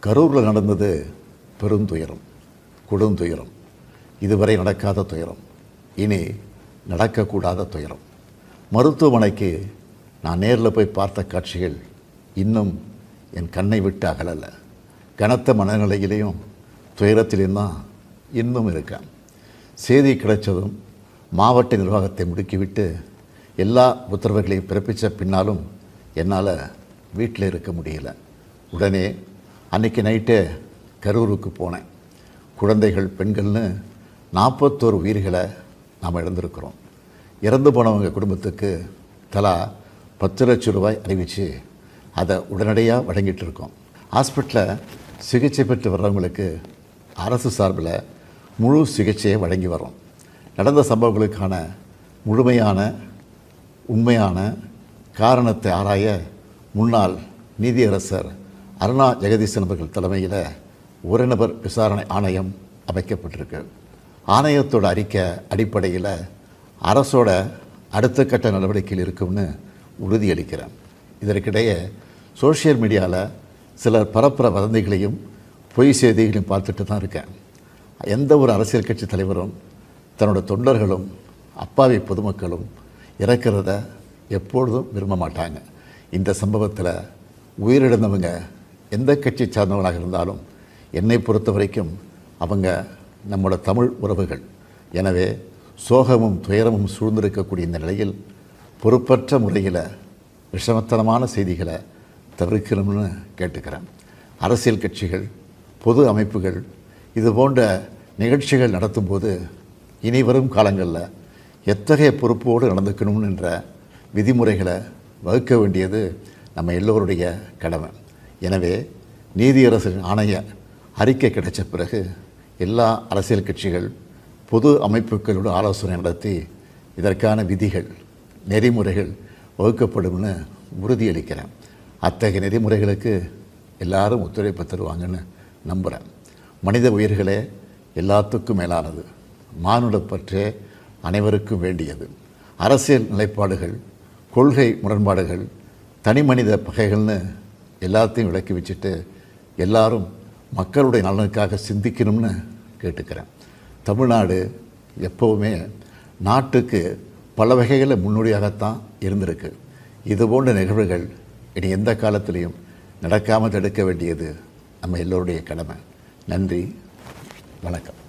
கரூரில் நடந்தது பெருந்துயரம், கொடுந்துயரம். இதுவரை நடக்காத துயரம், இனி நடக்கக்கூடாத துயரம். மருத்துவமனைக்கு நான் நேரில் போய் பார்த்த காட்சிகள் இன்னும் என் கண்ணை விட்டு அகலலை. கனத்த மனநிலையிலையும் துயரத்திலையும் தான் இன்னும் இருக்கேன். செய்தி கிடைச்சதும் மாவட்ட நிர்வாகத்தை முடுக்கிவிட்டு எல்லா உத்தரவுகளையும் பிறப்பித்த பின்னாலும் என்னால் வீட்டில் இருக்க முடியல. உடனே அன்றைக்கி நைட்டே கரூருக்கு போனேன். குழந்தைகள், பெண்கள்னு 41 உயிர்களை நாம் இழந்திருக்கிறோம். இறந்து போனவங்க குடும்பத்துக்கு தலா 10 லட்சம் ரூபாய் அறிவித்து அதை உடனடியாக வழங்கிட்டு இருக்கோம். ஹாஸ்பிட்டலில் சிகிச்சை பெற்று வர்றவங்களுக்கு அரசு சார்பில் முழு சிகிச்சையை வழங்கி வரோம். நடந்த சம்பவங்களுக்கான முழுமையான உண்மையான காரணத்தை ஆராய முன்னாள் நீதியரசர் அருணா ஜெகதீசன் அவர்கள் தலைமையில் ஒரு நபர் விசாரணை ஆணையம் அமைக்கப்பட்டிருக்கு. ஆணையத்தோட அறிக்கை அடிப்படையில் அரசோட அடுத்த கட்ட நடவடிக்கையில் இருக்கும்னு உறுதியளிக்கிறேன். இதற்கிடையே சோஷியல் மீடியாவில் சிலர் பரப்புற வதந்திகளையும் பொய் செய்திகளையும் பார்த்துட்டு தான் இருக்கேன். எந்த ஒரு அரசியல் கட்சி தலைவரும் தன்னோட தொண்டர்களும் அப்பாவி பொதுமக்களும் இறக்கிறத எப்பொழுதும் விரும்ப மாட்டாங்க. இந்த சம்பவத்தில் உயிரிழந்தவங்க எந்த கட்சி சார்ந்தவங்களாக இருந்தாலும் என்னை பொறுத்த வரைக்கும் அவங்க நம்மளோட தமிழ் உறவுகள். எனவே சோகமும் துயரமும் சூழ்ந்திருக்கக்கூடிய இந்த நிலையில் பொறுப்பற்ற முறையில் விஷமத்தனமான செய்திகளை தவிர்க்கணும்னு கேட்டுக்கிறேன். அரசியல் கட்சிகள், பொது அமைப்புகள் இது போன்ற நிகழ்ச்சிகள் நடத்தும்போது இனி வரும் காலங்களில் எத்தகைய பொறுப்போடு நடந்துக்கணும்னு என்ற விதிமுறைகளை வகுக்க வேண்டியது நம்ம எல்லோருடைய கடமை. எனவே நீதியரசரின் ஆணைய அறிக்கை கிடைச்ச பிறகு எல்லா அரசியல் கட்சிகள், பொது அமைப்புகளோடு ஆலோசனை நடத்தி இதற்கான விதிகள், நெறிமுறைகள் வகுக்கப்படும்னு உறுதியளிக்கிறேன். அத்தகைய நெறிமுறைகளுக்கு எல்லாரும் ஒத்துழைப்பு தருவாங்கன்னு நம்புகிறேன். மனித உயிர்களே எல்லாத்துக்கும் மேலானது. மானுடப்பற்றே அனைவருக்கும் வேண்டியது. அரசியல் நிலைப்பாடுகள், கொள்கை முரண்பாடுகள், தனி மனித பகைகள்னு எல்லாத்தையும் விளக்கி வச்சுட்டு எல்லாரும் மக்களுடைய நலனுக்காக சிந்திக்கணும்னு கேட்டுக்கிறேன். தமிழ்நாடு எப்போவுமே நாட்டுக்கு பல வகைகளில் முன்னோடியாகத்தான் இருந்திருக்கு. இதுபோன்ற நிகழ்வுகள் இனி எந்த காலத்திலையும் நடக்காமல் தடுக்க வேண்டியது நம்ம எல்லோருடைய கடமை. நன்றி, வணக்கம்.